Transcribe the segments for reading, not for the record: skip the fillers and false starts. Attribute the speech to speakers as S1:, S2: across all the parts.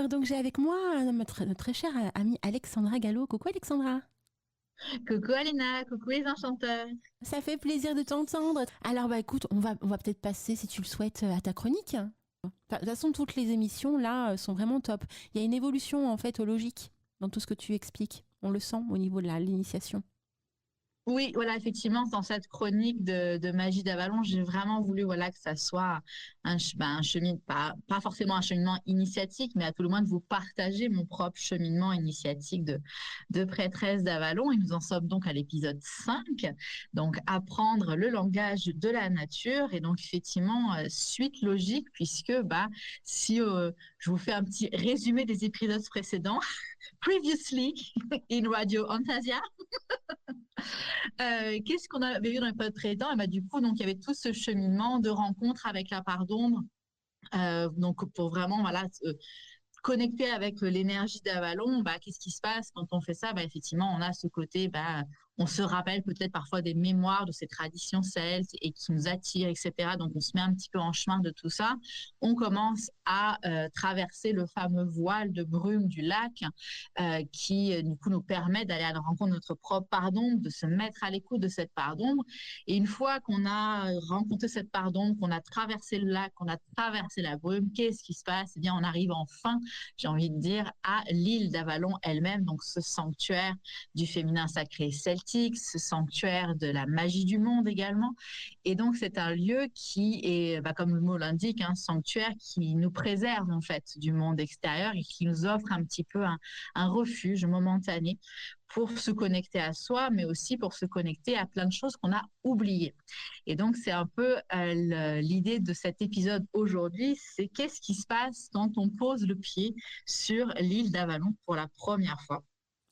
S1: Alors donc j'ai avec moi notre très chère amie Alexandra Gallo. Coucou Alexandra.
S2: Coucou Alina, coucou les enchanteurs.
S1: Ça fait plaisir de t'entendre. Alors bah écoute, on va peut-être passer, si tu le souhaites, à ta chronique. Enfin, de toute façon, toutes les émissions là sont vraiment top. Il y a une évolution en fait logique dans tout ce que tu expliques. On le sent au niveau de l'initiation.
S2: Oui, voilà, effectivement, dans cette chronique de Magie d'Avalon, j'ai vraiment voulu, voilà, que ça soit un cheminement, pas forcément un cheminement initiatique, mais à tout le moins de vous partager mon propre cheminement initiatique de prêtresse d'Avalon. Et nous en sommes donc à l'épisode 5, donc apprendre le langage de la nature. Et donc, effectivement, suite logique, puisque, si je vous fais un petit résumé des épisodes précédents, previously in Radio Antasia. Qu'est-ce qu'on avait vu dans les épisodes précédents? Et du coup, donc, il y avait tout ce cheminement de rencontre avec la part d'ombre. Donc, pour vraiment, voilà, connecter avec l'énergie d'Avalon, qu'est-ce qui se passe quand on fait ça? Effectivement, on a ce côté, on se rappelle peut-être parfois des mémoires de ces traditions celtes et qui nous attirent, etc. Donc, on se met un petit peu en chemin de tout ça. On commence à traverser le fameux voile de brume du lac qui, du coup, nous permet d'aller à la rencontre de notre propre part d'ombre, de se mettre à l'écoute de cette part d'ombre. Et une fois qu'on a rencontré cette part d'ombre, qu'on a traversé le lac, qu'on a traversé la brume, qu'est-ce qui se passe? Eh bien, on arrive enfin, j'ai envie de dire, à l'île d'Avalon elle-même, donc ce sanctuaire du féminin sacré celtique, ce sanctuaire de la magie du monde également. Et donc, c'est un lieu qui est, comme le mot l'indique, un sanctuaire qui nous préserve en fait du monde extérieur et qui nous offre un petit peu un refuge momentané pour se connecter à soi, mais aussi pour se connecter à plein de choses qu'on a oubliées. Et donc, c'est un peu l'idée de cet épisode aujourd'hui, c'est qu'est-ce qui se passe quand on pose le pied sur l'île d'Avalon pour la première fois.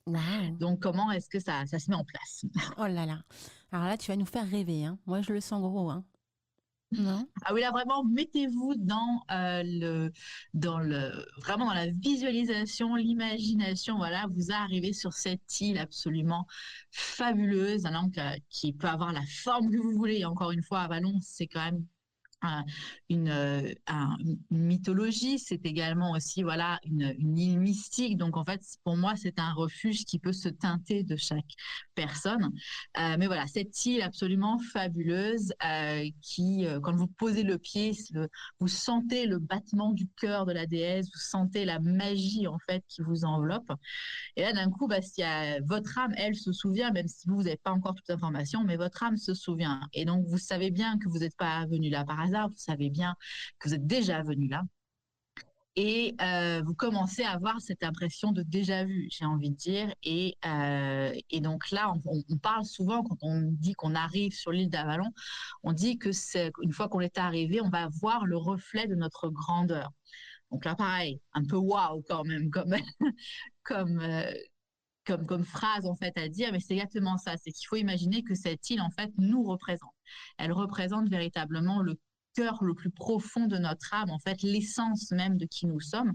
S1: Waouh.
S2: Donc, comment est-ce que ça se met en place?
S1: Oh là là. Alors là, tu vas nous faire rêver, hein. Moi, je le sens gros, hein. Non?
S2: Ah oui, là vraiment, mettez-vous vraiment dans la visualisation, l'imagination. Voilà, vous arrivez sur cette île absolument fabuleuse, hein, donc, qui peut avoir la forme que vous voulez. Et encore une fois, Avalon, c'est quand même un- une mythologie, c'est également aussi voilà une île mystique. Donc en fait, pour moi, c'est un refuge qui peut se teinter de chaque personne. Mais voilà, cette île absolument fabuleuse qui, quand vous posez le pied, vous sentez le battement du cœur de la déesse, vous sentez la magie en fait qui vous enveloppe. Et là, d'un coup, s'il y a, votre âme, elle se souvient, même si vous n'avez pas encore toute l'information, mais votre âme se souvient. Et donc, vous savez bien que vous n'êtes pas venu là par hasard, vous savez bien que vous êtes déjà venu là. Et vous commencez à avoir cette impression de déjà vu, j'ai envie de dire. Et donc là, on parle souvent, quand on dit qu'on arrive sur l'île d'Avalon, on dit que c'est une fois qu'on est arrivé, on va voir le reflet de notre grandeur. Donc là, pareil, un peu waouh quand même, comme, euh, comme phrase en fait à dire, mais c'est exactement ça. C'est qu'il faut imaginer que cette île en fait nous représente. Elle représente véritablement le cœur le plus profond de notre âme, en fait, l'essence même de qui nous sommes.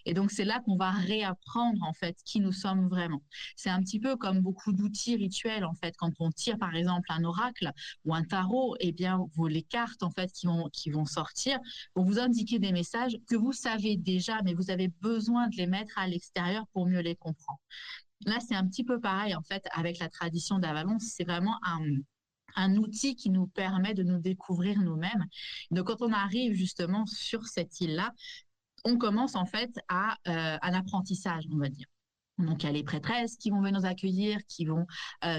S2: Et donc, c'est là qu'on va réapprendre, en fait, qui nous sommes vraiment. C'est un petit peu comme beaucoup d'outils rituels, en fait. Quand on tire, par exemple, un oracle ou un tarot, eh bien, les cartes, en fait, qui vont sortir vont vous indiquer des messages que vous savez déjà, mais vous avez besoin de les mettre à l'extérieur pour mieux les comprendre. Là, c'est un petit peu pareil, en fait, avec la tradition d'Avalon. C'est vraiment un outil qui nous permet de nous découvrir nous-mêmes. Donc, quand on arrive justement sur cette île-là, on commence en fait à un apprentissage, on va dire. Donc, il y a les prêtresses qui vont venir nous accueillir, qui vont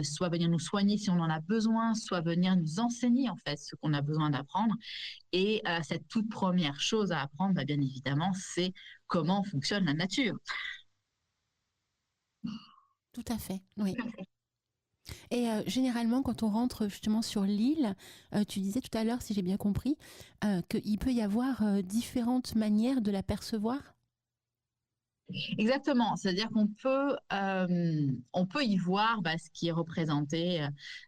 S2: soit venir nous soigner si on en a besoin, soit venir nous enseigner en fait ce qu'on a besoin d'apprendre. Et cette toute première chose à apprendre, bien évidemment, c'est comment fonctionne la nature.
S1: Tout à fait, oui. Et généralement, quand on rentre justement sur l'île, tu disais tout à l'heure, si j'ai bien compris, qu'il peut y avoir différentes manières de la percevoir.
S2: Exactement, c'est-à-dire on peut y voir ce qui est représenté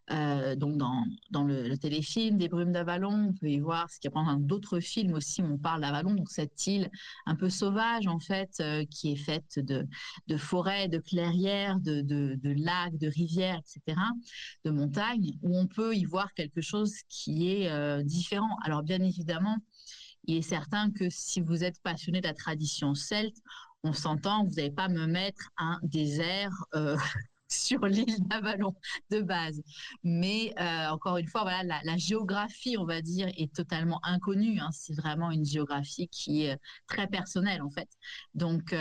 S2: donc dans le téléfilm des Brumes d'Avalon. On peut y voir ce qui est dans d'autres films aussi où on parle d'Avalon, donc cette île un peu sauvage en fait, qui est faite de forêts, de clairières, de lacs, de rivières, etc., de montagnes, où on peut y voir quelque chose qui est différent. Alors bien évidemment, il est certain que si vous êtes passionné de la tradition celte, On s'entend, vous n'allez pas me mettre un désert sur l'île d'Avalon de base. Mais encore une fois, voilà, la géographie, on va dire, est totalement inconnue, hein. C'est vraiment une géographie qui est très personnelle, en fait. Donc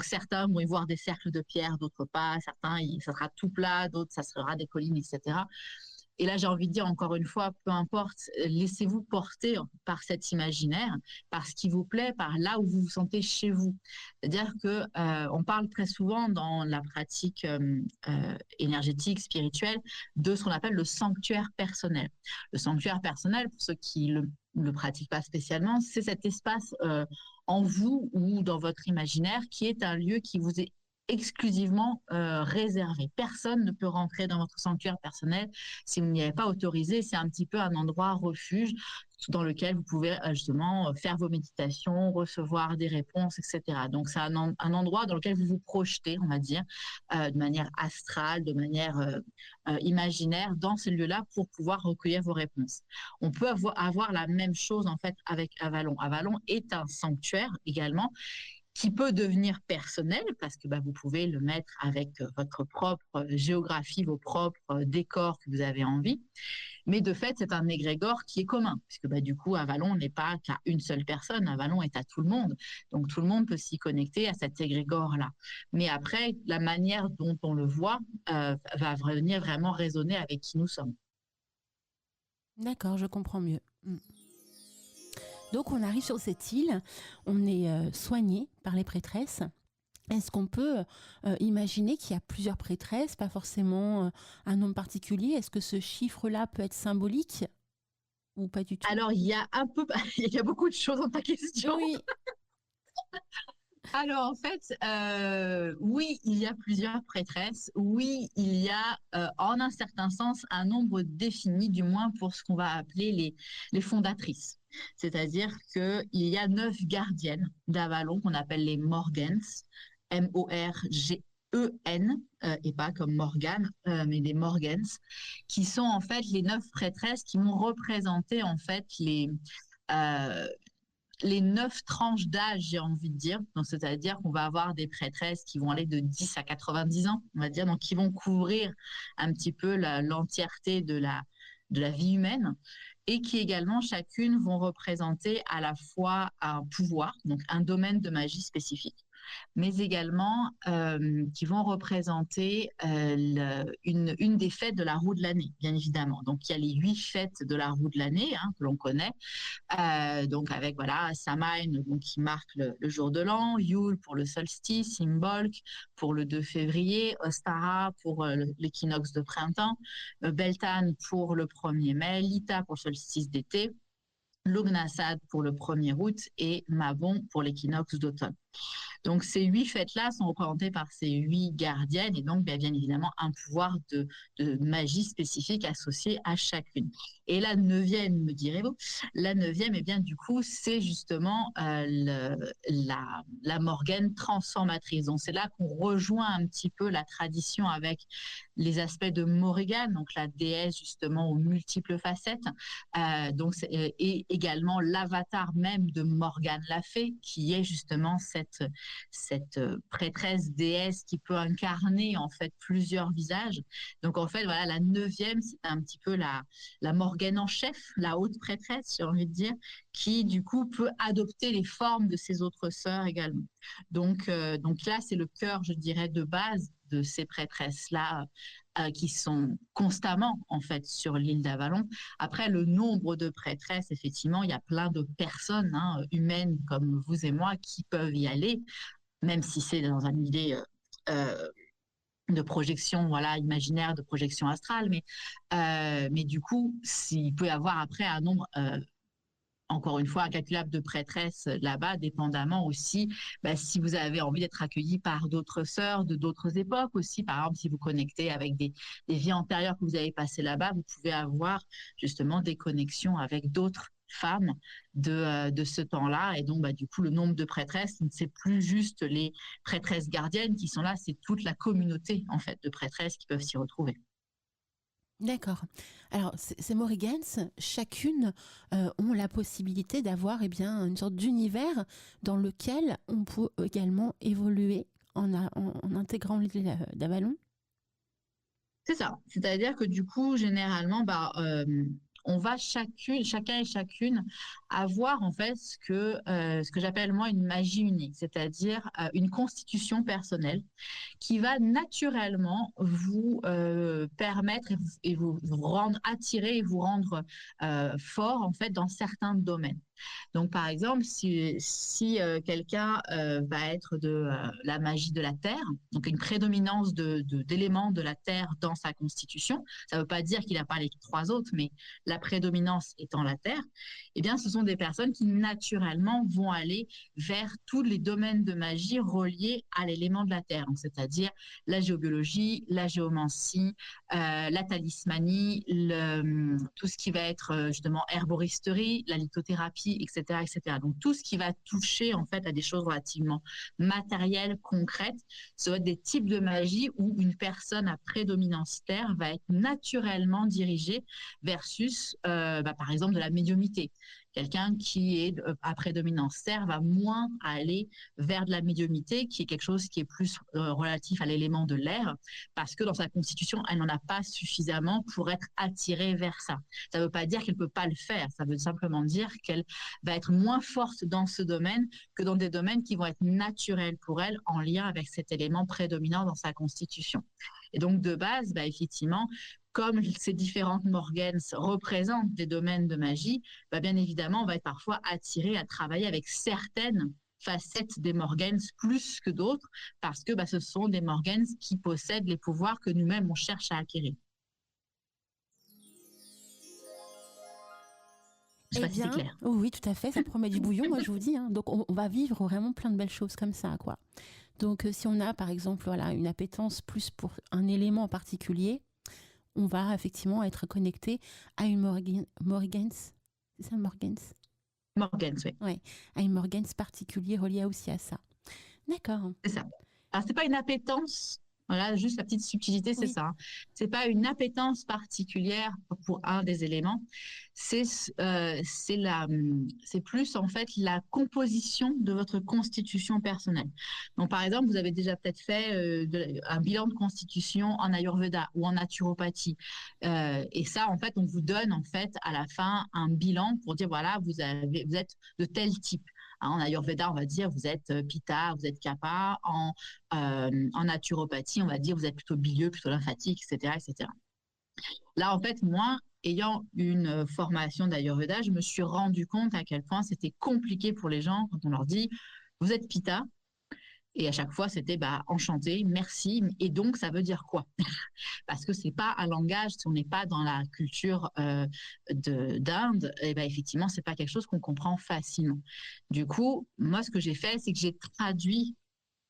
S2: certains vont y voir des cercles de pierre, d'autres pas. Certains, ça sera tout plat, d'autres, ça sera des collines, etc. Et là, j'ai envie de dire encore une fois, peu importe, laissez-vous porter par cet imaginaire, par ce qui vous plaît, par là où vous vous sentez chez vous. C'est-à-dire que on parle très souvent dans la pratique énergétique, spirituelle, de ce qu'on appelle le sanctuaire personnel. Le sanctuaire personnel, pour ceux qui le pratiquent pas spécialement, c'est cet espace en vous ou dans votre imaginaire qui est un lieu qui vous est exclusivement réservé. Personne ne peut rentrer dans votre sanctuaire personnel si vous n'y avez pas autorisé. C'est un petit peu un endroit refuge dans lequel vous pouvez justement faire vos méditations, recevoir des réponses, etc. Donc c'est un endroit dans lequel vous vous projetez, on va dire, de manière astrale, de manière imaginaire dans ce lieu-là pour pouvoir recueillir vos réponses. On peut avoir la même chose en fait avec Avalon. Avalon est un sanctuaire également qui peut devenir personnel parce que vous pouvez le mettre avec votre propre géographie, vos propres décors que vous avez envie. Mais de fait, c'est un égrégore qui est commun puisque du coup, Avalon n'est pas qu'à une seule personne. Avalon est à tout le monde. Donc, tout le monde peut s'y connecter à cet égrégore-là. Mais après, la manière dont on le voit va venir vraiment résonner avec qui nous sommes.
S1: D'accord, je comprends mieux. Donc on arrive sur cette île, on est soigné par les prêtresses. Est-ce qu'on peut imaginer qu'il y a plusieurs prêtresses, pas forcément un nombre particulier? Est-ce que ce chiffre-là peut être symbolique ou pas du tout?
S2: Alors, il y a beaucoup de choses dans ta question.
S1: Oui.
S2: Alors, en fait, oui, il y a plusieurs prêtresses. Oui, il y a, en un certain sens, un nombre défini, du moins pour ce qu'on va appeler les fondatrices. C'est-à-dire qu'il y a 9 gardiennes d'Avalon qu'on appelle les Morgans, M-O-R-G-E-N, et pas comme Morgane, mais des Morgans, qui sont en fait les 9 prêtresses qui vont représenter en fait les 9 tranches d'âge, j'ai envie de dire. Donc, c'est-à-dire qu'on va avoir des prêtresses qui vont aller de 10 à 90 ans, on va dire, donc qui vont couvrir un petit peu l'entièreté de la vie humaine et qui également, chacune, vont représenter à la fois un pouvoir, donc un domaine de magie spécifique, mais également qui vont représenter une des fêtes de la roue de l'année, bien évidemment. Donc, il y a les 8 fêtes de la roue de l'année que l'on connaît. Donc, avec Samhain, donc, qui marque le jour de l'an, Yule pour le solstice, Imbolc pour le 2 février, Ostara pour l'équinoxe de printemps, Beltane pour le 1er mai, Lita pour le solstice d'été, Lugnasad pour le 1er août et Mabon pour l'équinoxe d'automne. Donc, ces 8 fêtes-là sont représentées par ces 8 gardiennes et donc, bien évidemment, un pouvoir de magie spécifique associé à chacune. Et la 9e, me direz-vous, la 9e, eh bien, du coup, c'est justement la Morgane transformatrice. Donc, c'est là qu'on rejoint un petit peu la tradition avec les aspects de Morrigan, donc la déesse justement aux multiples facettes, et également l'avatar même de Morgane la Fée, qui est justement cette prêtresse déesse qui peut incarner en fait plusieurs visages. Donc en fait, voilà, la 9e, c'est un petit peu la Morgane en chef, la haute prêtresse, j'ai envie de dire, qui du coup peut adopter les formes de ses autres sœurs également. Donc là, c'est le cœur, je dirais, de base de ces prêtresses-là qui sont constamment en fait sur l'île d'Avalon. Après, le nombre de prêtresses, effectivement, il y a plein de personnes humaines comme vous et moi qui peuvent y aller, même si c'est dans une idée de projection imaginaire, de projection astrale, mais du coup, il peut y avoir après un nombre encore une fois, incalculable de prêtresses là-bas, dépendamment aussi si vous avez envie d'être accueilli par d'autres sœurs de d'autres époques aussi. Par exemple, si vous connectez avec des vies antérieures que vous avez passées là-bas, vous pouvez avoir justement des connexions avec d'autres femmes de ce temps-là. Et donc, du coup, le nombre de prêtresses, c'est plus juste les prêtresses gardiennes qui sont là, c'est toute la communauté en fait de prêtresses qui peuvent s'y retrouver.
S1: D'accord. Alors, ces Morrigans, chacune ont la possibilité d'avoir une sorte d'univers dans lequel on peut également évoluer en intégrant d'Avalon.
S2: C'est ça. C'est-à-dire que du coup, généralement, on va chacun et chacune avoir en fait ce que j'appelle moi une magie unique, c'est-à-dire une constitution personnelle qui va naturellement vous permettre vous rendre attiré et vous rendre fort en fait dans certains domaines. Donc, par exemple, si quelqu'un va être de la magie de la Terre, donc une prédominance d'éléments de la Terre dans sa constitution, ça ne veut pas dire qu'il n'a pas les trois autres, mais la prédominance étant la Terre, eh bien, ce sont des personnes qui naturellement vont aller vers tous les domaines de magie reliés à l'élément de la Terre, c'est-à-dire la géobiologie, la géomancie, la talismanie, tout ce qui va être justement herboristerie, la lithothérapie, etc., etc. Donc tout ce qui va toucher en fait à des choses relativement matérielles, concrètes, ce va être des types de magie où une personne à prédominance terre va être naturellement dirigée versus par exemple de la médiumnité. Quelqu'un qui est à prédominance terre va moins aller vers de la médiumnité, qui est quelque chose qui est plus relatif à l'élément de l'air, parce que dans sa constitution, elle n'en a pas suffisamment pour être attirée vers ça. Ça ne veut pas dire qu'elle ne peut pas le faire, ça veut simplement dire qu'elle va être moins forte dans ce domaine que dans des domaines qui vont être naturels pour elle en lien avec cet élément prédominant dans sa constitution. Et donc, de base, effectivement, comme ces différentes Morgans représentent des domaines de magie, bien évidemment, on va être parfois attiré à travailler avec certaines facettes des Morgans plus que d'autres, parce que ce sont des Morgans qui possèdent les pouvoirs que nous-mêmes, on cherche à acquérir. Je sais pas si c'est clair.
S1: Oui, tout à fait, ça promet du bouillon, moi je vous dis. Donc on va vivre vraiment plein de belles choses comme ça, quoi. Donc si on a par exemple une appétence plus pour un élément en particulier, on va effectivement être connecté à une Morgans. C'est ça, Morgans?
S2: Morgans, oui.
S1: Oui, à une Morgans particulier relié aussi à ça. D'accord.
S2: C'est ça. Alors, c'est pas une appétence. Voilà, juste la petite subtilité, c'est ça. C'est pas une appétence particulière pour un des éléments. C'est plus en fait la composition de votre constitution personnelle. Donc, par exemple, vous avez déjà peut-être fait un bilan de constitution en Ayurveda ou en naturopathie. Et ça, en fait, on vous donne en fait à la fin un bilan pour dire voilà, vous êtes de tel type. En Ayurveda, on va dire vous êtes Pitta, vous êtes Kapha. En naturopathie, on va dire vous êtes plutôt bilieux, plutôt lymphatique, etc., etc. Là, en fait, moi, ayant une formation d'Ayurveda, je me suis rendu compte à quel point c'était compliqué pour les gens quand on leur dit vous êtes Pitta. Et à chaque fois, c'était enchanté, merci. Et donc, ça veut dire quoi? Parce que c'est pas un langage, si on n'est pas dans la culture d'Inde, et effectivement, c'est pas quelque chose qu'on comprend facilement. Du coup, moi, ce que j'ai fait, c'est que j'ai traduit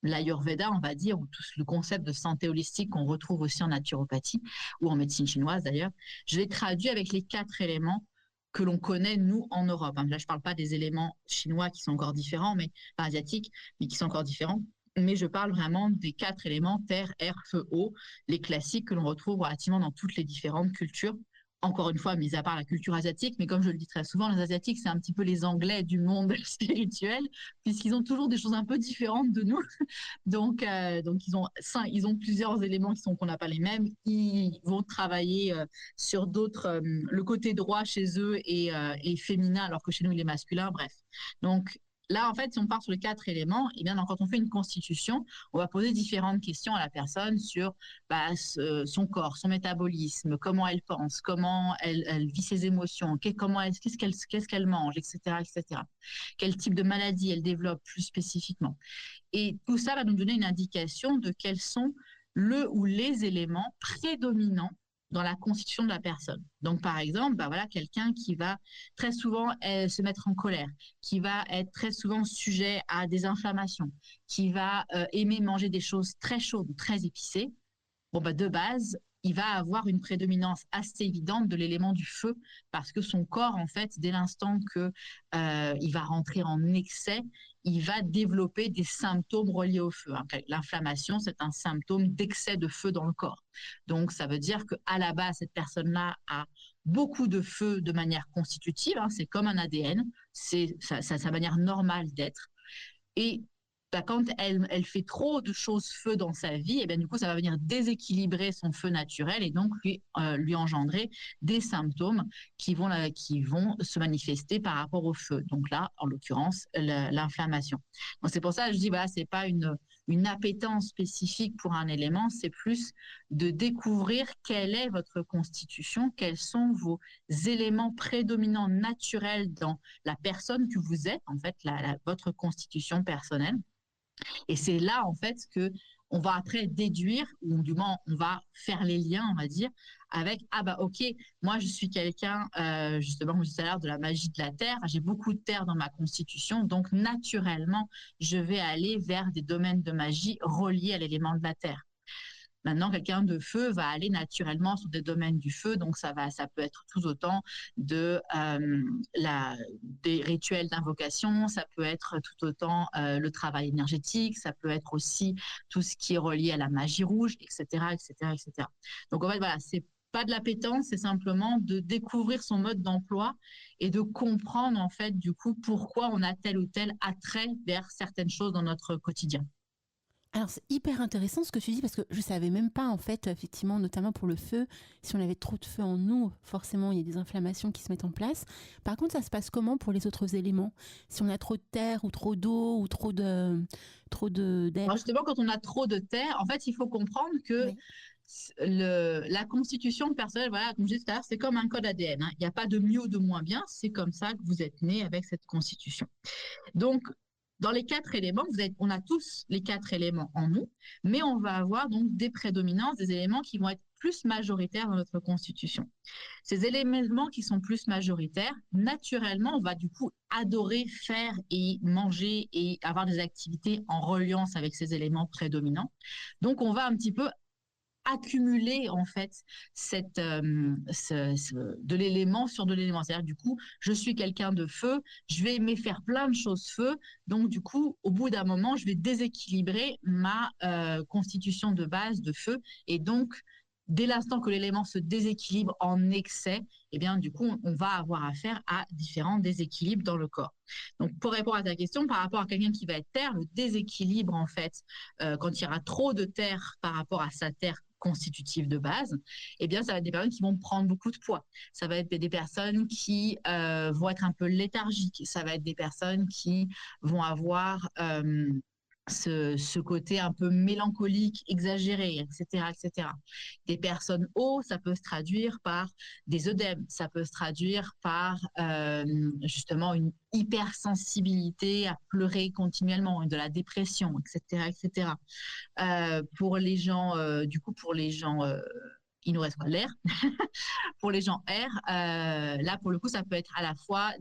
S2: l'Ayurveda, on va dire, ou tout le concept de santé holistique qu'on retrouve aussi en naturopathie ou en médecine chinoise d'ailleurs. Je l'ai traduit avec les 4 éléments que l'on connaît, nous, en Europe. Là, je ne parle pas des éléments chinois qui sont encore différents, mais pas asiatiques, mais qui sont encore différents. Mais je parle vraiment des 4 éléments, terre, air, feu, eau, les classiques que l'on retrouve relativement dans toutes les différentes cultures. Encore une fois, mis à part la culture asiatique, mais comme je le dis très souvent, les Asiatiques, c'est un petit peu les Anglais du monde spirituel, puisqu'ils ont toujours des choses un peu différentes de nous. Donc ils ont plusieurs éléments qu'on n'a pas les mêmes. Ils vont travailler sur d'autres. Le côté droit chez eux est féminin, alors que chez nous, il est masculin. Bref. Donc, là, en fait, si on part sur les 4 éléments, et bien, quand on fait une constitution, on va poser différentes questions à la personne sur son corps, son métabolisme, comment elle pense, comment elle vit ses émotions, qu'est-ce qu'elle mange, etc., etc. Quel type de maladie elle développe plus spécifiquement. Et tout ça va nous donner une indication de quels sont le ou les éléments prédominants dans la constitution de la personne. Donc, par exemple, quelqu'un qui va très souvent se mettre en colère, qui va être très souvent sujet à des inflammations, qui va aimer manger des choses très chaudes ou très épicées, de base, il va avoir une prédominance assez évidente de l'élément du feu parce que son corps, en fait, dès l'instant que il va rentrer en excès, il va développer des symptômes reliés au feu. L'inflammation, c'est un symptôme d'excès de feu dans le corps. Donc, ça veut dire qu'à la base, cette personne-là a beaucoup de feu de manière constitutive, hein, c'est comme un ADN, c'est sa manière normale d'être. Et quand elle fait trop de choses feu dans sa vie, et bien du coup, ça va venir déséquilibrer son feu naturel et donc lui engendrer des symptômes qui vont se manifester par rapport au feu. Donc là, en l'occurrence, l'inflammation. Donc c'est pour ça que je dis, voilà, c'est pas une appétence spécifique pour un élément, c'est plus de découvrir quelle est votre constitution, quels sont vos éléments prédominants naturels dans la personne que vous êtes, en fait, votre constitution personnelle. Et c'est là, en fait, que on va après déduire, ou du moins, on va faire les liens, on va dire, avec, ah bah ok, moi je suis quelqu'un, justement, comme je disais tout à l'heure, de la magie de la terre, j'ai beaucoup de terre dans ma constitution, donc naturellement, je vais aller vers des domaines de magie reliés à l'élément de la terre. Maintenant, quelqu'un de feu va aller naturellement sur des domaines du feu, donc ça peut être tout autant des rituels d'invocation, ça peut être tout autant le travail énergétique, ça peut être aussi tout ce qui est relié à la magie rouge, etc., etc., etc. Donc en fait, voilà, c'est pas de l'appétence, c'est simplement de découvrir son mode d'emploi et de comprendre en fait du coup pourquoi on a tel ou tel attrait vers certaines choses dans notre quotidien.
S1: Alors c'est hyper intéressant ce que tu dis parce que je savais même pas en fait effectivement notamment pour le feu, si on avait trop de feu en nous, forcément il y a des inflammations qui se mettent en place. Par contre, ça se passe comment pour les autres éléments? Si on a trop de terre ou trop d'eau ou d'air.
S2: Alors justement, quand on a trop de terre, en fait, il faut comprendre que
S1: Oui.
S2: la constitution personnelle, voilà, comme je disais tout à l'heure, c'est comme un code ADN, hein. Il n'y a pas de mieux ou de moins bien, c'est comme ça que vous êtes né avec cette constitution. Donc, dans les 4 éléments, on a tous les 4 éléments en nous, mais on va avoir donc des prédominances, des éléments qui vont être plus majoritaires dans notre constitution. Ces éléments qui sont plus majoritaires, naturellement, on va du coup adorer faire et manger et avoir des activités en reliance avec ces éléments prédominants. Donc, on va un petit peu accumuler en fait de l'élément sur de l'élément. C'est-à-dire du coup, je suis quelqu'un de feu, je vais aimer faire plein de choses feu, donc du coup, au bout d'un moment, je vais déséquilibrer ma constitution de base de feu et donc dès l'instant que l'élément se déséquilibre en excès, eh bien, du coup, on va avoir affaire à différents déséquilibres dans le corps. Donc, pour répondre à ta question, par rapport à quelqu'un qui va être terre, le déséquilibre, en fait, quand il y aura trop de terre par rapport à sa terre constitutive de base, eh bien, ça va être des personnes qui vont prendre beaucoup de poids. Ça va être des personnes qui vont être un peu léthargiques. Ça va être des personnes qui vont avoir ce côté un peu mélancolique, exagéré, etc., etc. Des personnes hauts, ça peut se traduire par des œdèmes, ça peut se traduire par justement une hypersensibilité à pleurer continuellement, de la dépression, etc., etc. Pour les gens, du coup, pour les gens il nous reste quoi, l'air. Pour les gens R, là, pour le coup, ça peut être à la fois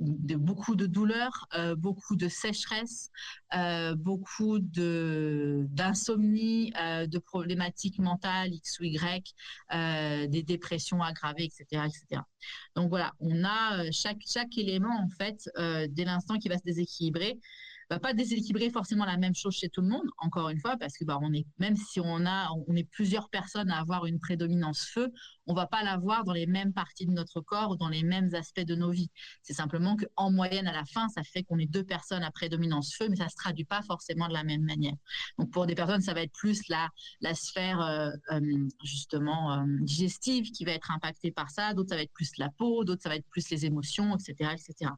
S2: beaucoup de douleurs, beaucoup de sécheresse, beaucoup d'insomnie, de problématiques mentales X ou Y, des dépressions aggravées, etc., etc. Donc voilà, on a chaque élément, en fait, dès l'instant qui va se déséquilibrer, va pas déséquilibrer forcément la même chose chez tout le monde, encore une fois, parce que même si on est plusieurs personnes à avoir une prédominance feu, on va pas l'avoir dans les mêmes parties de notre corps ou dans les mêmes aspects de nos vies. C'est simplement qu'en moyenne, à la fin, ça fait qu'on est 2 personnes à prédominance feu, mais ça se traduit pas forcément de la même manière. Donc pour des personnes, ça va être plus la sphère justement digestive qui va être impactée par ça, d'autres ça va être plus la peau, d'autres ça va être plus les émotions, etc., etc.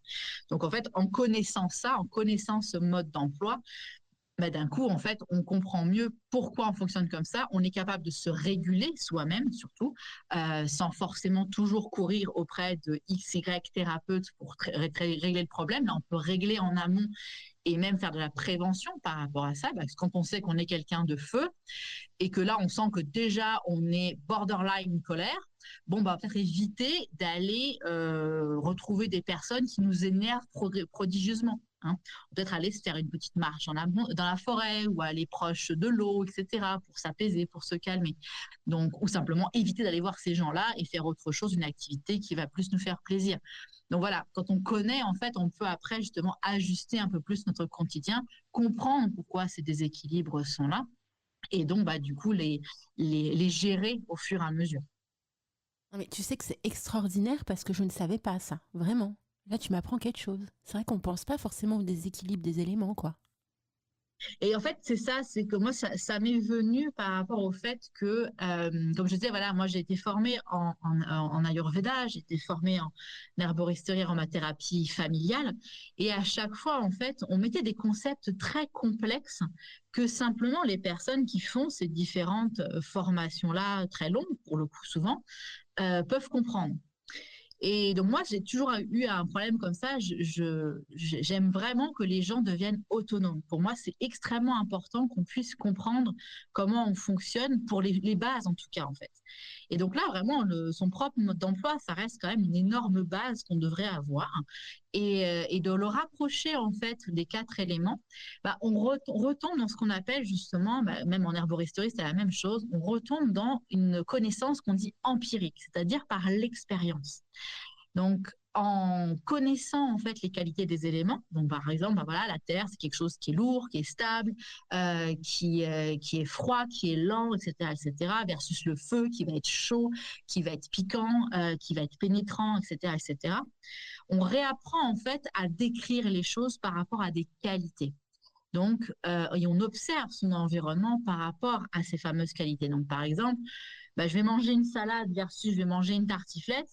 S2: Donc en fait, en connaissant ça, en connaissant ce mode d'emploi, bah, d'un coup, en fait, on comprend mieux pourquoi on fonctionne comme ça. On est capable de se réguler soi-même, surtout, sans forcément toujours courir auprès de XY thérapeutes pour régler le problème. Là, on peut régler en amont et même faire de la prévention par rapport à ça. Parce que quand on sait qu'on est quelqu'un de feu et que là, on sent que déjà, on est borderline colère, bon, bah, peut-être éviter d'aller retrouver des personnes qui nous énervent prodigieusement. hein. Peut-être aller se faire une petite marche dans la forêt ou aller proche de l'eau, etc., pour s'apaiser, pour se calmer. Donc, ou simplement éviter d'aller voir ces gens-là et faire autre chose, une activité qui va plus nous faire plaisir. Donc voilà, quand on connaît, en fait, on peut après justement ajuster un peu plus notre quotidien, comprendre pourquoi ces déséquilibres sont là et donc bah, du coup les gérer au fur et à mesure.
S1: Non, mais tu sais que c'est extraordinaire parce que je ne savais pas ça, vraiment. Là, tu m'apprends quelque chose. C'est vrai qu'on pense pas forcément au déséquilibre des éléments, quoi.
S2: Et en fait, c'est ça, c'est que moi, ça m'est venu par rapport au fait que, comme je disais, voilà, moi, j'ai été formée en Ayurveda, j'ai été formée en herboristerie, aromathérapie familiale. Et à chaque fois, en fait, on mettait des concepts très complexes que simplement les personnes qui font ces différentes formations-là, très longues, pour le coup, souvent, peuvent comprendre. Et donc moi, j'ai toujours eu un problème comme ça. J'aime vraiment que les gens deviennent autonomes. Pour moi, c'est extrêmement important qu'on puisse comprendre comment on fonctionne pour les bases, en tout cas, en fait. Et donc là, vraiment, son propre mode d'emploi, ça reste quand même une énorme base qu'on devrait avoir. Et de le rapprocher, en fait, des 4 éléments, bah, on retombe dans ce qu'on appelle justement, bah, même en herboristerie, c'est la même chose, on retombe dans une connaissance qu'on dit empirique, c'est-à-dire par l'expérience. Donc, en connaissant en fait les qualités des éléments, donc par exemple, bah voilà, la terre, c'est quelque chose qui est lourd, qui est stable, qui est froid, qui est lent, etc., etc., versus le feu qui va être chaud, qui va être piquant, qui va être pénétrant, etc., etc. On réapprend en fait à décrire les choses par rapport à des qualités. Donc, et on observe son environnement par rapport à ces fameuses qualités. Donc, par exemple, bah, je vais manger une salade versus je vais manger une tartiflette.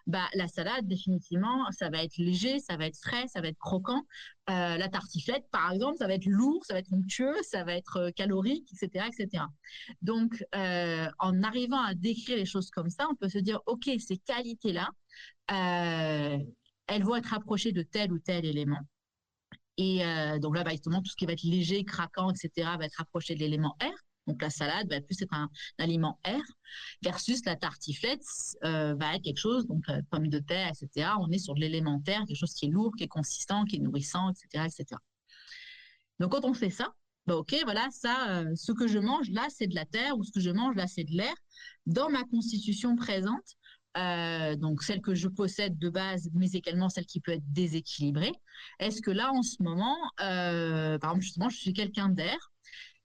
S2: Bah, la salade, définitivement, ça va être léger, ça va être frais, ça va être croquant. La tartiflette, par exemple, ça va être lourd, ça va être onctueux, ça va être calorique, etc., etc. Donc, en arrivant à décrire les choses comme ça, on peut se dire, OK, ces qualités-là, euh, elles vont être rapprochées de tel ou tel élément. Et donc là, bah, justement, tout ce qui va être léger, craquant, etc., va être rapproché de l'élément R. Donc la salade va plus être un aliment R, versus la tartiflette va être quelque chose, donc pommes de terre, etc. On est sur de l'élémentaire, quelque chose qui est lourd, qui est consistant, qui est nourrissant, etc., etc. Donc quand on fait ça, bah, ok, voilà, ça, ce que je mange là, c'est de la terre, ou ce que je mange là, c'est de l'air. Dans ma constitution présente, donc celle que je possède de base, mais également celle qui peut être déséquilibrée. Est-ce que là, en ce moment, par exemple, justement, je suis quelqu'un d'air,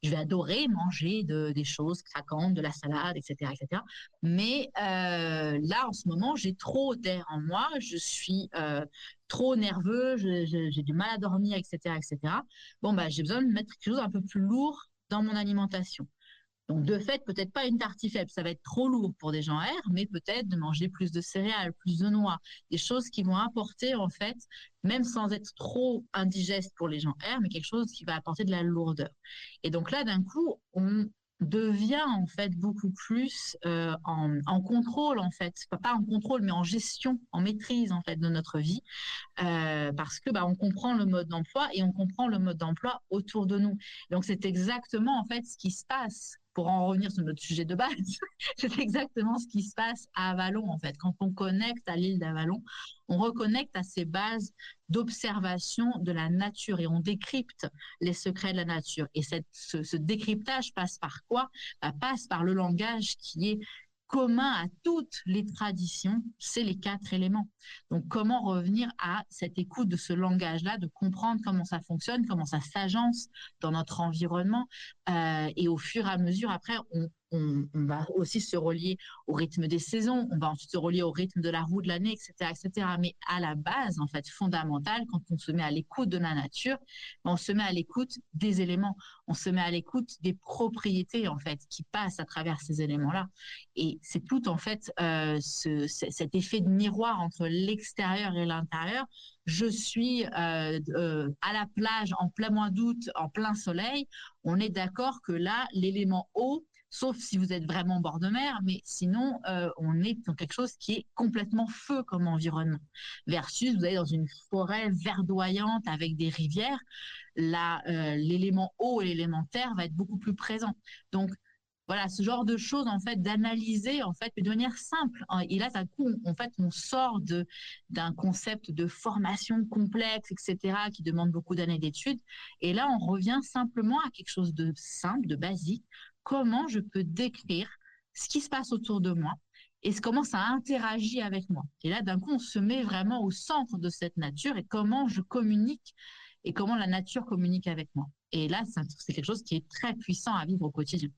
S2: je vais adorer manger des choses craquantes, de la salade, etc., etc. Mais là, en ce moment, j'ai trop d'air en moi, je suis trop nerveux, j'ai du mal à dormir, etc., etc. Bon, bah, j'ai besoin de mettre quelque chose un peu plus lourd dans mon alimentation. Donc, de fait, peut-être pas une tartiflette, ça va être trop lourd pour des gens R, mais peut-être de manger plus de céréales, plus de noix, des choses qui vont apporter, en fait, même sans être trop indigeste pour les gens R, mais quelque chose qui va apporter de la lourdeur. Et donc là, d'un coup, on devient, en fait, beaucoup plus en contrôle, en fait, pas en contrôle, mais en gestion, en maîtrise, en fait, de notre vie, parce que bah, on comprend le mode d'emploi et on comprend le mode d'emploi autour de nous. Donc c'est exactement en fait ce qui se passe. Pour en revenir sur notre sujet de base, c'est exactement ce qui se passe à Avalon en fait. Quand on connecte à l'île d'Avalon, on reconnecte à ces bases d'observation de la nature et on décrypte les secrets de la nature. Et ce décryptage passe par quoi? Bah, passe par le langage qui est commun à toutes les traditions, c'est les 4 éléments. Donc, comment revenir à cette écoute de ce langage-là, de comprendre comment ça fonctionne, comment ça s'agence dans notre environnement. Et au fur et à mesure, après, on va aussi se relier au rythme des saisons, on va ensuite se relier au rythme de la roue de l'année, etc., etc. Mais à la base, en fait, fondamentale, quand on se met à l'écoute de la nature, on se met à l'écoute des éléments, on se met à l'écoute des propriétés, en fait, qui passent à travers ces éléments-là. Et c'est tout, en fait, cet effet de miroir entre l'extérieur et l'intérieur. Je suis à la plage en plein mois d'août, en plein soleil. On est d'accord que là, l'élément eau, sauf si vous êtes vraiment au bord de mer, mais sinon, on est dans quelque chose qui est complètement feu comme environnement. Versus, vous allez dans une forêt verdoyante avec des rivières, là, l'élément eau et l'élément terre va être beaucoup plus présent. Donc, Voilà, ce genre de choses, en fait, d'analyser, en fait, de manière simple. Et là, d'un coup, en fait, on sort d'un concept de formation complexe, etc., qui demande beaucoup d'années d'études. Et là, on revient simplement à quelque chose de simple, de basique. Comment je peux décrire ce qui se passe autour de moi et comment ça interagit avec moi. Et là, d'un coup, on se met vraiment au centre de cette nature et comment je communique et comment la nature communique avec moi. Et là, c'est quelque chose qui est très puissant à vivre au quotidien.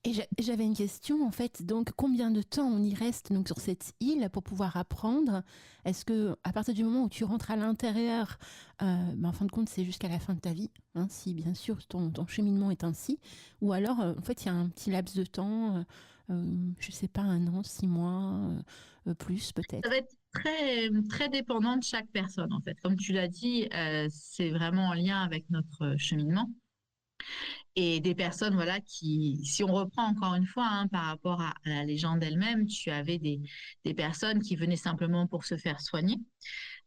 S1: Et j'avais une question, en fait. Donc, combien de temps on y reste donc, sur cette île pour pouvoir apprendre? Est-ce que, à partir du moment où tu rentres à l'intérieur, en fin de compte, c'est jusqu'à la fin de ta vie, hein, si bien sûr ton cheminement est ainsi, ou alors, en fait, il y a un petit laps de temps, je sais pas, 1 an, 6 mois, plus
S2: Ça va
S1: peut-être.
S2: être très, très dépendant de chaque personne, en fait. Comme tu l'as dit, c'est vraiment en lien avec notre cheminement. Et des personnes, voilà, si on reprend encore une fois, hein, par rapport à la légende elle-même, tu avais des personnes qui venaient simplement pour se faire soigner,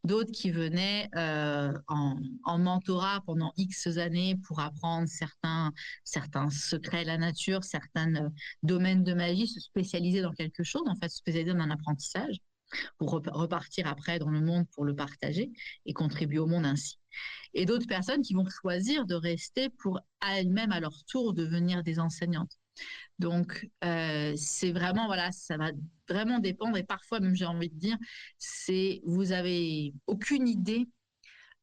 S2: d'autres qui venaient en mentorat pendant X années pour apprendre certains secrets de la nature, certains domaines de magie, se spécialiser dans quelque chose, en fait, se spécialiser dans un apprentissage pour repartir après dans le monde pour le partager et contribuer au monde ainsi. Et d'autres personnes qui vont choisir de rester pour elles-mêmes à leur tour devenir des enseignantes. Donc, c'est vraiment, voilà, ça va vraiment dépendre. Et parfois, même j'ai envie de dire, vous avez aucune idée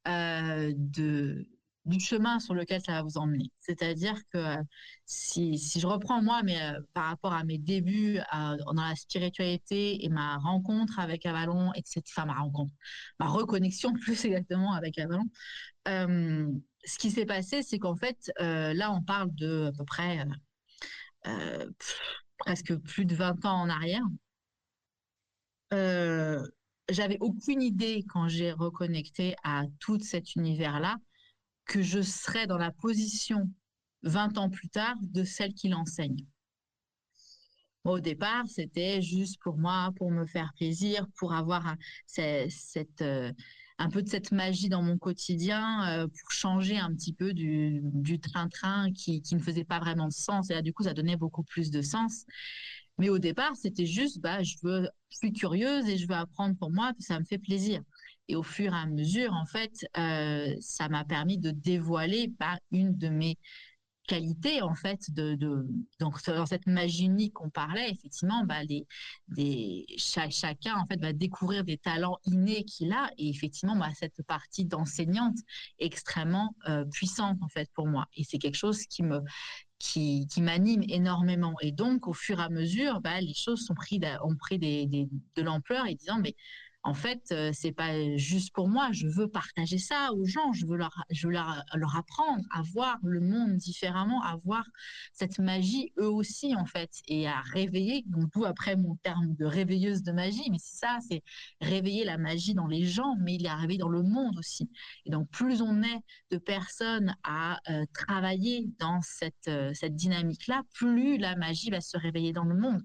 S2: de, du chemin sur lequel ça va vous emmener. C'est-à-dire que si je reprends moi, mais par rapport à mes débuts dans la spiritualité et ma rencontre avec Avalon, etc., enfin ma reconnexion plus exactement avec Avalon, ce qui s'est passé, c'est qu'en fait, là, on parle de à peu près presque plus de 20 ans en arrière. Euh, J'avais aucune idée quand j'ai reconnecté à tout cet univers-là que je serais dans la position 20 ans plus tard de celle qui l'enseigne. Moi, au départ, c'était juste pour moi, pour me faire plaisir, pour avoir un peu de cette magie dans mon quotidien, pour changer un petit peu du train-train qui ne faisait pas vraiment de sens. Et là, du coup, ça donnait beaucoup plus de sens. Mais au départ, c'était juste, bah, je suis curieuse et je veux apprendre pour moi, puis ça me fait plaisir. Et au fur et à mesure, en fait, ça m'a permis de dévoiler bah, une de mes qualité en fait donc dans cette magie unique qu'on parlait effectivement bah, chacun en fait va découvrir des talents innés qu'il a et effectivement bah, cette partie d'enseignante est extrêmement puissante en fait pour moi et c'est quelque chose qui m'anime énormément et donc au fur et à mesure bah, les choses ont pris de l'ampleur et disant mais en fait, c'est pas juste pour moi. Je veux partager ça aux gens. Je veux leur apprendre à voir le monde différemment, à voir cette magie eux aussi en fait, et à réveiller. Donc d'où après mon terme de réveilleuse de magie. Mais c'est ça, c'est réveiller la magie dans les gens, mais il est réveiller dans le monde aussi. Et donc plus on est de personnes à travailler dans cette dynamique-là, plus la magie va se réveiller dans le monde.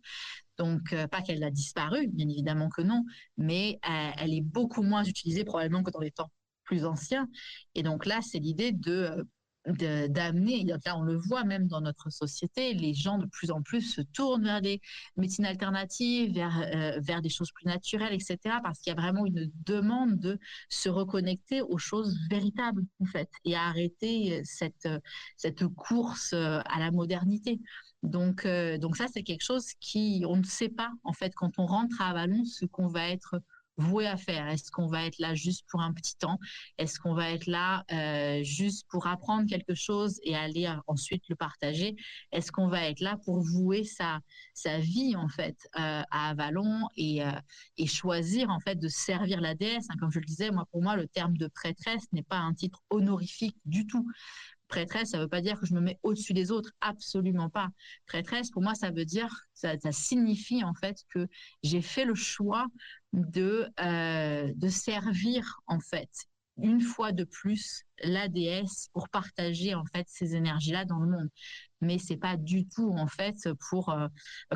S2: Donc, pas qu'elle a disparu, bien évidemment que non, mais elle est beaucoup moins utilisée probablement que dans les temps plus anciens. Et donc là, c'est l'idée d'amener, là on le voit même dans notre société, les gens de plus en plus se tournent vers des médecines alternatives, vers des choses plus naturelles, etc. Parce qu'il y a vraiment une demande de se reconnecter aux choses véritables, en fait, et à arrêter cette course à la modernité. Donc ça, c'est quelque chose on ne sait pas, en fait, quand on rentre à Avalon, ce qu'on va être voué à faire. Est-ce qu'on va être là juste pour un petit temps? Est-ce qu'on va être là juste pour apprendre quelque chose et aller ensuite le partager? Est-ce qu'on va être là pour vouer sa vie, en fait, à Avalon et choisir, en fait, de servir la déesse, hein? Comme je le disais, moi, pour moi, le terme de prêtresse n'est pas un titre honorifique du tout. Prêtresse, ça ne veut pas dire que je me mets au-dessus des autres, absolument pas. Prêtresse, pour moi, ça veut dire, ça signifie en fait que j'ai fait le choix de servir en fait une fois de plus la déesse pour partager en fait ces énergies-là dans le monde. Mais c'est pas du tout en fait pour,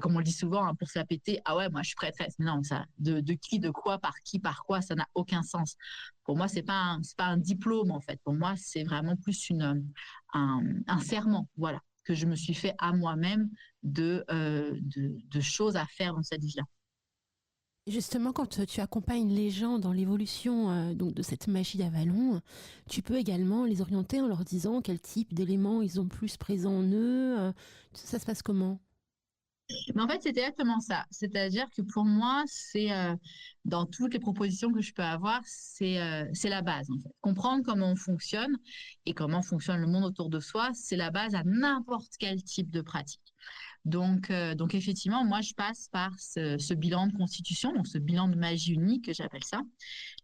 S2: comme on le dit souvent, hein, pour se la péter. Ah ouais, moi je suis prêtresse. Mais non, ça, de qui, de quoi, par qui, par quoi, ça n'a aucun sens. Pour moi, c'est pas un diplôme en fait. Pour moi, c'est vraiment plus un serment. Voilà. que je me suis fait à moi-même de choses à faire dans cette vie-là.
S1: Justement, quand tu accompagnes les gens dans l'évolution donc de cette magie d'Avalon, tu peux également les orienter en leur disant quel type d'éléments ils ont plus présent en eux. Ça se passe comment?
S2: Mais en fait, c'est exactement ça. C'est-à-dire que pour moi, dans toutes les propositions que je peux avoir, c'est la base, en fait. Comprendre comment on fonctionne et comment fonctionne le monde autour de soi, c'est la base à n'importe quel type de pratique. Donc effectivement, moi, je passe par ce bilan de constitution, donc ce bilan de magie unique que j'appelle ça.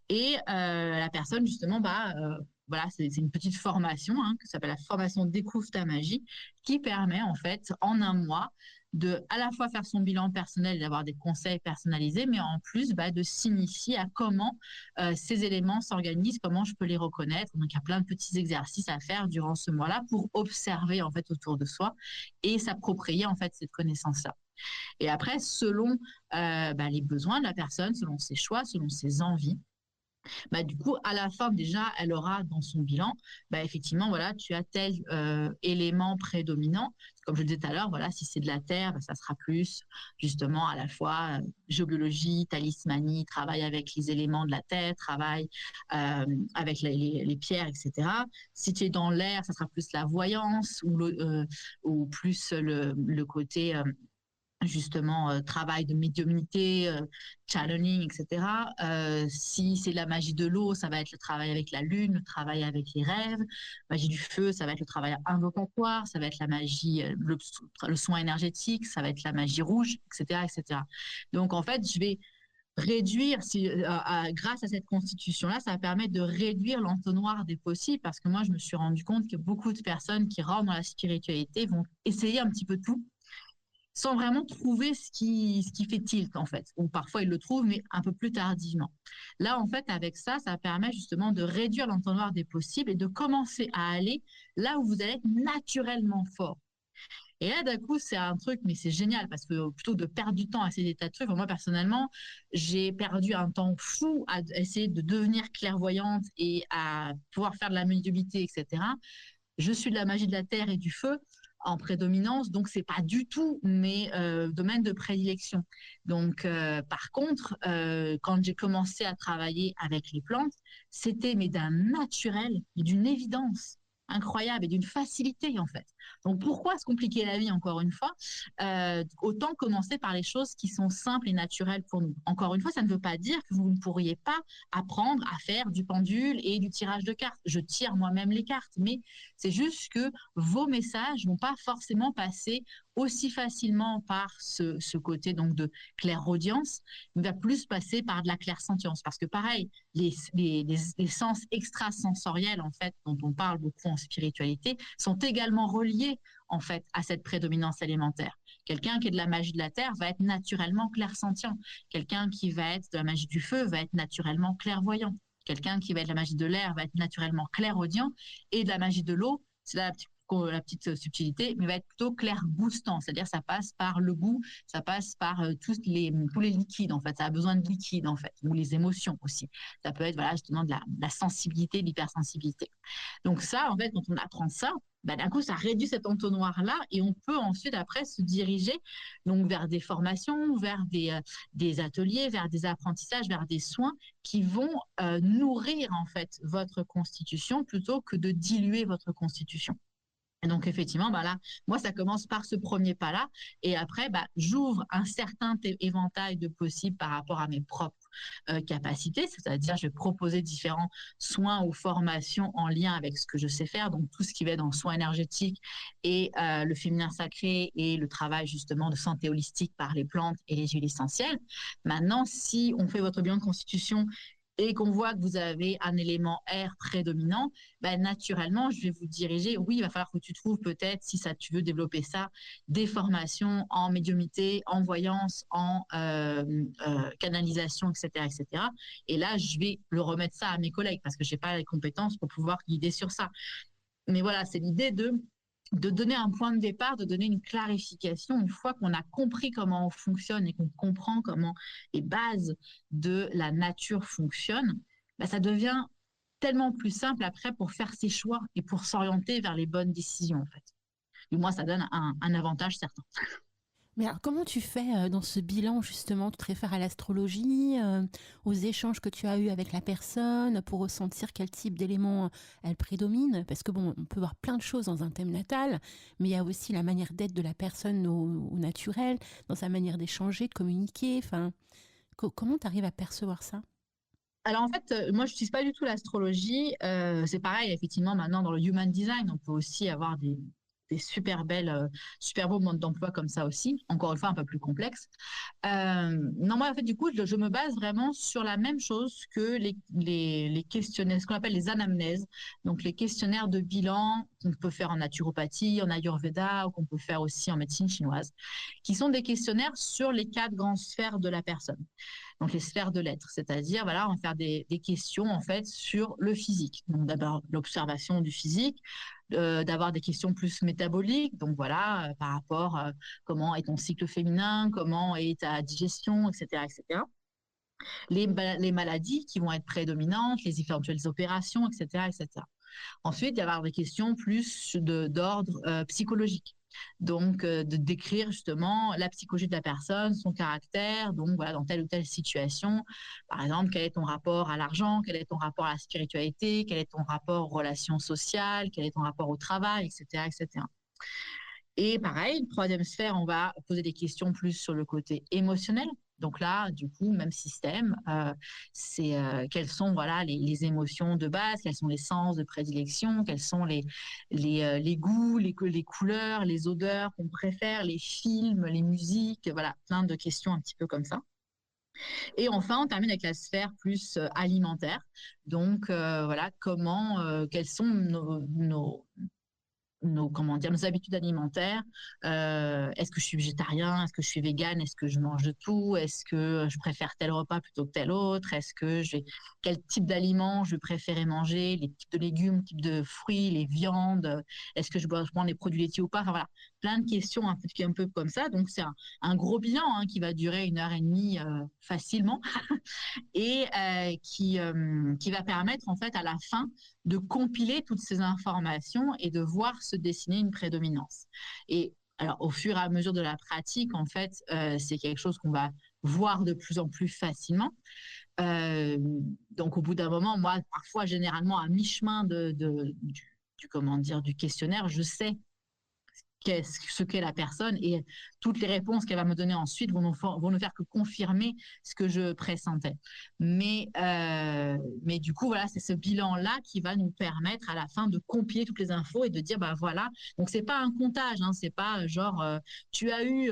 S2: Et la personne, justement, voilà, c'est une petite formation hein, qui s'appelle la formation Découvre ta magie, qui permet, en fait, en un mois, de à la fois faire son bilan personnel et d'avoir des conseils personnalisés, mais en plus de s'initier à comment ces éléments s'organisent, comment je peux les reconnaître. Donc, il y a plein de petits exercices à faire durant ce mois-là pour observer, en fait, autour de soi et s'approprier, en fait, cette connaissance-là. Et après, selon les besoins de la personne, selon ses choix, selon ses envies, du coup, à la fin, déjà, elle aura dans son bilan, effectivement, voilà, tu as tel élément prédominant. Comme je le disais tout à l'heure, voilà, si c'est de la terre, ça sera plus justement à la fois géobiologie, talismanie, travail avec les éléments de la terre, travail avec les pierres, etc. Si tu es dans l'air, ça sera plus la voyance ou plus le côté justement travail de médiumnité, channeling, etc. Si c'est la magie de l'eau, ça va être le travail avec la lune, le travail avec les rêves. Magie du feu, ça va être le travail invocatoire, ça va être la magie, le soin énergétique, ça va être la magie rouge, etc., etc. Donc en fait, je vais réduire, grâce à cette constitution-là, ça va permettre de réduire l'entonnoir des possibles parce que moi, je me suis rendu compte que beaucoup de personnes qui rentrent dans la spiritualité vont essayer un petit peu tout sans vraiment trouver ce qui fait tilt, en fait. Ou parfois, ils le trouvent, mais un peu plus tardivement. Là, en fait, avec ça, ça permet justement de réduire l'entonnoir des possibles et de commencer à aller là où vous allez être naturellement fort. Et là, d'un coup, c'est un truc, mais c'est génial parce que plutôt que de perdre du temps à essayer des tas de trucs, moi, personnellement, j'ai perdu un temps fou à essayer de devenir clairvoyante et à pouvoir faire de la médiumnité, etc. Je suis de la magie de la terre et du feu en prédominance, donc c'est pas du tout mes domaines de prédilection. Donc, par contre, quand j'ai commencé à travailler avec les plantes, c'était mais d'un naturel et d'une évidence incroyable et d'une facilité en fait. Donc pourquoi se compliquer la vie encore une fois? Autant commencer par les choses qui sont simples et naturelles pour nous. Encore une fois, ça ne veut pas dire que vous ne pourriez pas apprendre à faire du pendule et du tirage de cartes. Je tire moi-même les cartes, mais c'est juste que vos messages vont pas forcément passer aussi facilement par ce côté donc de clairaudience, mais va plus passer par de la clairsentience. Parce que pareil, les sens extrasensoriels, en fait, dont on parle beaucoup en spiritualité, sont également reliés, en fait, à cette prédominance élémentaire. Quelqu'un qui est de la magie de la terre va être naturellement clairsentient. Quelqu'un qui va être de la magie du feu va être naturellement clairvoyant. Quelqu'un qui va être de la magie de l'air va être naturellement clairaudient. Et de la magie de l'eau, c'est là la petite subtilité, mais va être plutôt clair boostant, c'est-à-dire ça passe par le goût, ça passe par tous les liquides en fait, ça a besoin de liquide en fait, ou les émotions aussi. Ça peut être voilà justement de la sensibilité, de l'hypersensibilité. Donc ça, en fait, quand on apprend ça, d'un coup, ça réduit cet entonnoir-là et on peut ensuite, après, se diriger donc, vers des formations, vers des ateliers, vers des apprentissages, vers des soins qui vont nourrir, en fait, votre constitution plutôt que de diluer votre constitution. Et donc, effectivement, là, moi, ça commence par ce premier pas-là. Et après, j'ouvre un certain éventail de possibles par rapport à mes propres capacités. C'est-à-dire, je vais proposer différents soins ou formations en lien avec ce que je sais faire. Donc, tout ce qui va être dans le soin énergétique et le féminin sacré et le travail, justement, de santé holistique par les plantes et les huiles essentielles. Maintenant, si on fait votre bilan de constitution et qu'on voit que vous avez un élément air prédominant, naturellement, je vais vous diriger, oui, il va falloir que tu trouves peut-être, si ça, tu veux développer ça, des formations en médiumnité, en voyance, en canalisation, etc., etc. Et là, je vais le remettre ça à mes collègues parce que je n'ai pas les compétences pour pouvoir guider sur ça. Mais voilà, c'est l'idée de donner un point de départ, de donner une clarification une fois qu'on a compris comment on fonctionne et qu'on comprend comment les bases de la nature fonctionnent, ça devient tellement plus simple après pour faire ses choix et pour s'orienter vers les bonnes décisions en fait. du moins ça donne un avantage certain.
S1: Mais alors, comment tu fais dans ce bilan, justement? Tu te réfères à l'astrologie, aux échanges que tu as eus avec la personne pour ressentir quel type d'éléments elle prédomine? Parce que bon, on peut voir plein de choses dans un thème natal, mais il y a aussi la manière d'être de la personne au naturel, dans sa manière d'échanger, de communiquer. Enfin, comment tu arrives à percevoir ça?
S2: Alors en fait, moi je n'utilise pas du tout l'astrologie. C'est pareil, effectivement, maintenant dans le human design, on peut aussi avoir des super belles, super beaux modes d'emploi comme ça aussi. Encore une fois, un peu plus complexe. Non, moi en fait, du coup, je me base vraiment sur la même chose que les questionnaires, ce qu'on appelle les anamnèses. Donc les questionnaires de bilan qu'on peut faire en naturopathie, en ayurveda, ou qu'on peut faire aussi en médecine chinoise, qui sont des questionnaires sur les 4 grandes sphères de la personne, donc les sphères de l'être, c'est-à-dire voilà, on va faire des questions en fait sur le physique. Donc d'abord l'observation du physique, d'avoir des questions plus métaboliques, donc voilà, par rapport comment est ton cycle féminin, comment est ta digestion, etc., etc. Les maladies qui vont être prédominantes, les éventuelles opérations, etc., etc. Ensuite, il y avoir des questions plus d'ordre psychologique. Donc, de décrire justement la psychologie de la personne, son caractère, donc voilà, dans telle ou telle situation. Par exemple, quel est ton rapport à l'argent, quel est ton rapport à la spiritualité, quel est ton rapport aux relations sociales, quel est ton rapport au travail, etc., etc. Et pareil, troisième sphère, on va poser des questions plus sur le côté émotionnel. Donc là, du coup, même système, c'est quelles sont voilà les émotions de base, quels sont les sens de prédilection, quels sont les goûts, les couleurs, les odeurs qu'on préfère, les films, les musiques, voilà, plein de questions un petit peu comme ça. Et enfin, on termine avec la sphère plus alimentaire. Donc voilà, quels sont comment dire, nos habitudes alimentaires. Est-ce que je suis végétarien? Est-ce que je suis végane? Est-ce que je mange de tout? Est-ce que je préfère tel repas plutôt que tel autre? Quel type d'aliments je préférais manger? Les types de légumes, types de fruits, les viandes? Est-ce que je prends les produits laitiers ou pas? Enfin voilà, plein de questions un peu comme ça. Donc c'est un gros bilan hein, qui va durer 1 heure et demie facilement et qui va permettre en fait à la fin de compiler toutes ces informations et de voir se dessiner une prédominance. Et alors au fur et à mesure de la pratique, en fait, c'est quelque chose qu'on va voir de plus en plus facilement. Euh, donc au bout d'un moment, moi, parfois, généralement à mi-chemin comment dire, du questionnaire, je sais ce qu'est la personne et toutes les réponses qu'elle va me donner ensuite vont ne faire que confirmer ce que je pressentais. Mais du coup, voilà, c'est ce bilan-là qui va nous permettre à la fin de compiler toutes les infos et de dire, bah voilà, donc c'est pas un comptage, hein, c'est pas genre, tu as eu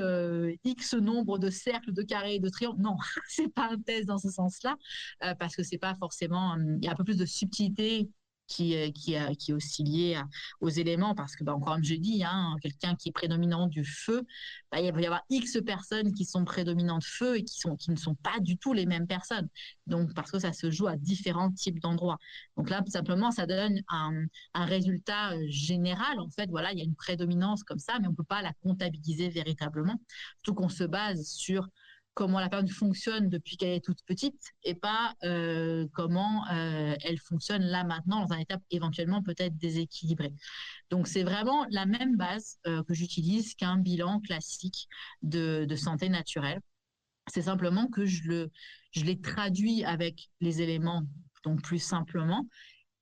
S2: X nombre de cercles, de carrés, de triangles. Non, c'est pas un test dans ce sens-là, parce que c'est pas forcément, il y a un peu plus de subtilité qui est aussi lié aux éléments, parce que, bah, encore comme je dis, hein, quelqu'un qui est prédominant du feu, bah, il va y avoir X personnes qui sont prédominantes feu et qui ne sont pas du tout les mêmes personnes. Donc, parce que ça se joue à différents types d'endroits. Donc là, tout simplement, ça donne un résultat général. En fait, voilà, il y a une prédominance comme ça, mais on ne peut pas la comptabiliser véritablement. Surtout qu'on se base sur comment la personne fonctionne depuis qu'elle est toute petite et pas comment elle fonctionne là maintenant dans un état éventuellement peut-être déséquilibré. Donc c'est vraiment la même base que j'utilise qu'un bilan classique de santé naturelle. C'est simplement que je les traduis avec les éléments donc plus simplement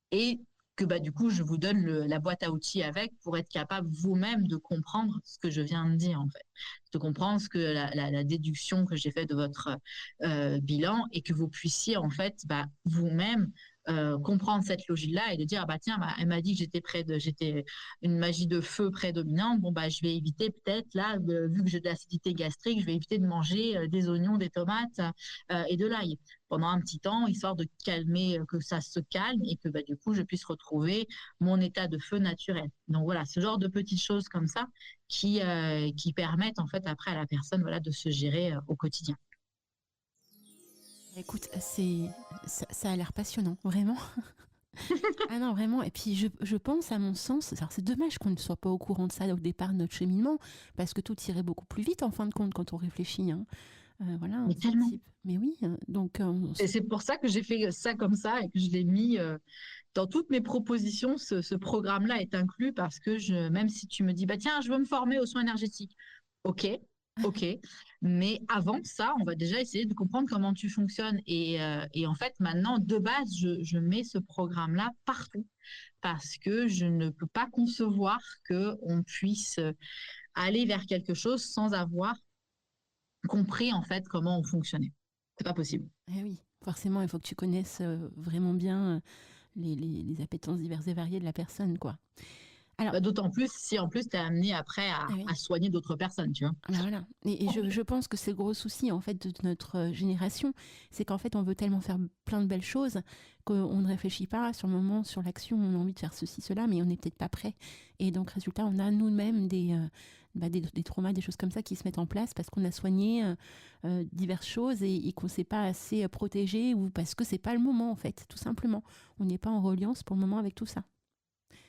S2: et que bah, du coup, je vous donne la boîte à outils avec pour être capable vous-même de comprendre ce que je viens de dire, en fait. De comprendre ce que la déduction que j'ai faite de votre bilan et que vous puissiez, en fait, bah, vous-même comprendre cette logique-là et de dire, ah bah tiens, bah, elle m'a dit que j'étais une magie de feu prédominante. Bon, bah, je vais éviter peut-être, là, vu que j'ai de l'acidité gastrique, je vais éviter de manger des oignons, des tomates et de l'ail pendant un petit temps, histoire de calmer, que ça se calme et que bah, du coup, je puisse retrouver mon état de feu naturel. Donc voilà, ce genre de petites choses comme ça qui permettent en fait après à la personne voilà, de se gérer au quotidien.
S1: Écoute, ça a l'air passionnant, vraiment. Ah non, vraiment. Et puis, je pense, à mon sens, alors c'est dommage qu'on ne soit pas au courant de ça au départ de notre cheminement, parce que tout irait beaucoup plus vite, en fin de compte, quand on réfléchit, hein. Voilà,
S2: Mais
S1: ce
S2: tellement.
S1: type. Mais oui, donc
S2: Et c'est pour ça que j'ai fait ça comme ça et que je l'ai mis dans toutes mes propositions. Ce programme-là est inclus parce que même si tu me dis, bah tiens, je veux me former aux soins énergétiques. Ok, ok. Mais avant ça, on va déjà essayer de comprendre comment tu fonctionnes. Et en fait, maintenant, de base, je mets ce programme-là partout parce que je ne peux pas concevoir qu'on puisse aller vers quelque chose sans avoir compris en fait comment on fonctionnait. C'est pas possible.
S1: eh oui, forcément, il faut que tu connaisses vraiment bien les appétences diverses et variées de la personne, quoi. Alors,
S2: Bah, d'autant plus si en plus tu es amené après
S1: ah oui.
S2: à soigner d'autres personnes, tu vois.
S1: Ah bah voilà. Et je pense que c'est le gros souci en fait de notre génération, c'est qu'en fait on veut tellement faire plein de belles choses qu'on ne réfléchit pas sur le moment, sur l'action, on a envie de faire ceci, cela, mais on n'est peut-être pas prêt. Et donc résultat, on a nous-mêmes des traumas, des choses comme ça qui se mettent en place parce qu'on a soigné diverses choses et qu'on ne s'est pas assez protégé ou parce que c'est pas le moment en fait, tout simplement. On n'est pas en reliance pour le moment avec tout ça.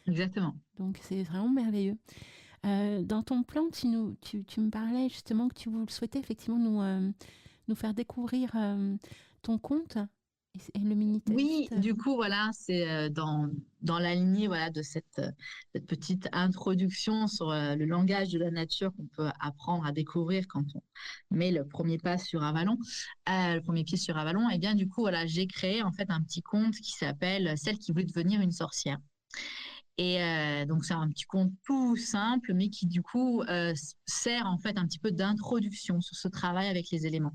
S2: Exactement.
S1: Donc c'est vraiment merveilleux. Dans ton plan, tu me parlais justement que tu souhaitais effectivement nous faire découvrir ton compte et le
S2: Oui,
S1: mini-test.
S2: du coup, voilà, c'est dans la lignée voilà, de cette petite introduction sur le langage de la nature qu'on peut apprendre à découvrir quand on met le premier pas sur Avalon, le premier pied sur Avalon. Et bien, du coup, voilà, j'ai créé en fait un petit compte qui s'appelle Celle qui voulait devenir une sorcière. Et donc, c'est un petit compte tout simple, mais qui, du coup, sert en fait un petit peu d'introduction sur ce travail avec les éléments.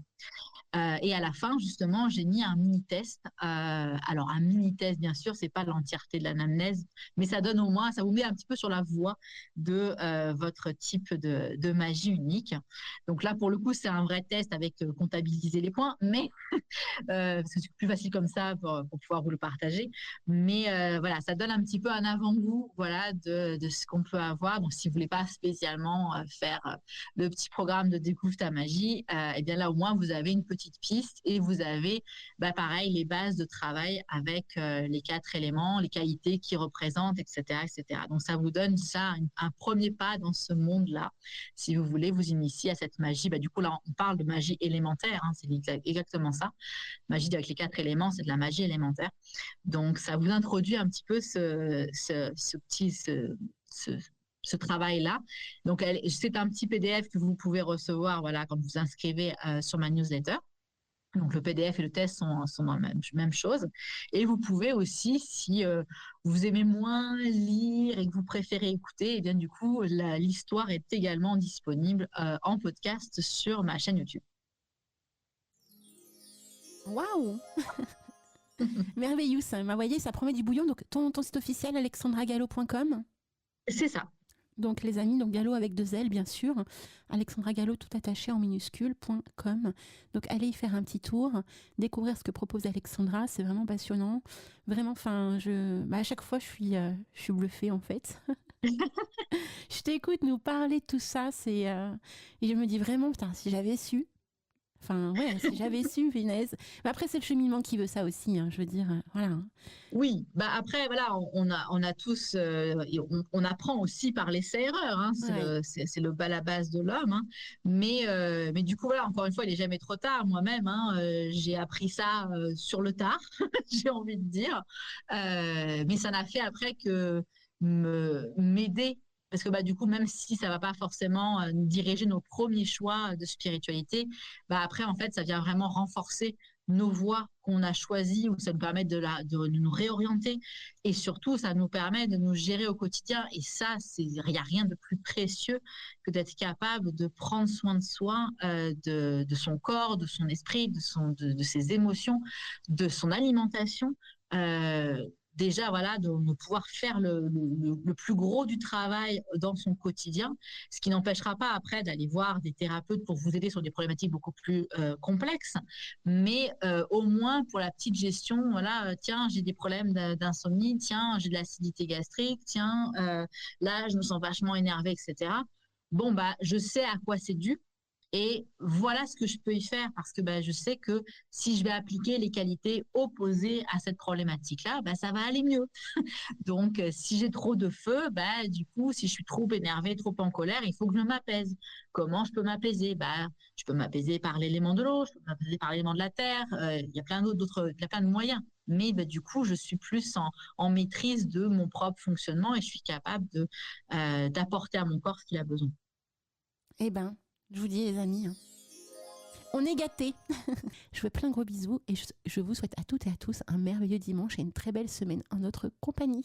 S2: Et à la fin, justement, j'ai mis un mini-test. Alors, un mini-test, bien sûr, c'est pas l'entièreté de l'anamnèse, mais ça donne au moins, ça vous met un petit peu sur la voie de votre type de magie unique. Donc là, pour le coup, c'est un vrai test avec comptabiliser les points, mais parce que c'est plus facile comme ça pour pouvoir vous le partager. Mais voilà, ça donne un petit peu un avant-goût, voilà, de ce qu'on peut avoir. Donc, si vous voulez pas spécialement faire le petit programme de découvre ta magie, et bien là, au moins, vous avez une petite piste et vous avez, bah, pareil, les bases de travail avec les 4 éléments, les qualités qu'ils représentent, etc., etc. Donc, ça vous donne ça, un premier pas dans ce monde-là. Si vous voulez vous initier à cette magie, bah, du coup, là, on parle de magie élémentaire, hein, c'est exactement ça. Magie avec les 4 éléments, c'est de la magie élémentaire. Donc, ça vous introduit un petit peu ce, ce travail-là. Donc, c'est un petit PDF que vous pouvez recevoir voilà, quand vous inscrivez sur ma newsletter. Donc, le PDF et le test sont dans la même chose. Et vous pouvez aussi, si vous aimez moins lire et que vous préférez écouter, et bien du coup, l'histoire est également disponible en podcast sur ma chaîne YouTube.
S1: Waouh. Merveilleux, ça. Vous voyez, ça promet du bouillon. Donc, ton site officiel, alexandragallo.com.
S2: C'est ça.
S1: Donc, les amis, donc Gallo avec 2 L, bien sûr. Alexandra Gallo, tout attaché en minuscule.com. Donc, allez y faire un petit tour, découvrir ce que propose Alexandra. C'est vraiment passionnant. Vraiment, enfin, à chaque fois, je suis bluffée, en fait. Je t'écoute nous parler de tout ça. Et je me dis vraiment, putain, si j'avais su. Enfin, ouais, si j'avais su, finesse. Mais après, c'est le cheminement qui veut ça aussi, hein, je veux dire, voilà.
S2: Oui, bah après, voilà, on a tous, on apprend aussi par l'essai-erreur, hein,
S1: Ouais.
S2: c'est la base de l'homme, hein. Mais du coup, voilà, encore une fois, il n'est jamais trop tard. Moi-même, hein, j'ai appris ça sur le tard, j'ai envie de dire. Mais ça n'a fait après que m'aider. Parce que bah, du coup, même si ça ne va pas forcément diriger nos premiers choix de spiritualité, bah, après, en fait, ça vient vraiment renforcer nos voies qu'on a choisies, ou ça nous permet de nous réorienter. Et surtout, ça nous permet de nous gérer au quotidien. Et ça, il n'y a rien de plus précieux que d'être capable de prendre soin de soi, de son corps, de son esprit, de ses émotions, de son alimentation. Déjà, voilà, de pouvoir faire le plus gros du travail dans son quotidien, ce qui n'empêchera pas après d'aller voir des thérapeutes pour vous aider sur des problématiques beaucoup plus complexes. Mais au moins pour la petite gestion, voilà, tiens, j'ai des problèmes d'insomnie, tiens, j'ai de l'acidité gastrique, tiens, là, je me sens vachement énervée, etc. Bon, bah, je sais à quoi c'est dû. Et voilà ce que je peux y faire parce que je sais que si je vais appliquer les qualités opposées à cette problématique-là, ça va aller mieux. Donc, si j'ai trop de feu, du coup, si je suis trop énervée, trop en colère, il faut que je m'apaise. Comment je peux m'apaiser? Je peux m'apaiser par l'élément de l'eau, je peux m'apaiser par l'élément de la terre. Il y a plein d'autres, il y a plein de moyens. Mais du coup, je suis plus en maîtrise de mon propre fonctionnement et je suis capable d'apporter à mon corps ce qu'il a besoin.
S1: Eh ben, je vous dis les amis, hein, on est gâtés. Je vous fais plein de gros bisous et je vous souhaite à toutes et à tous un merveilleux dimanche et une très belle semaine en notre compagnie.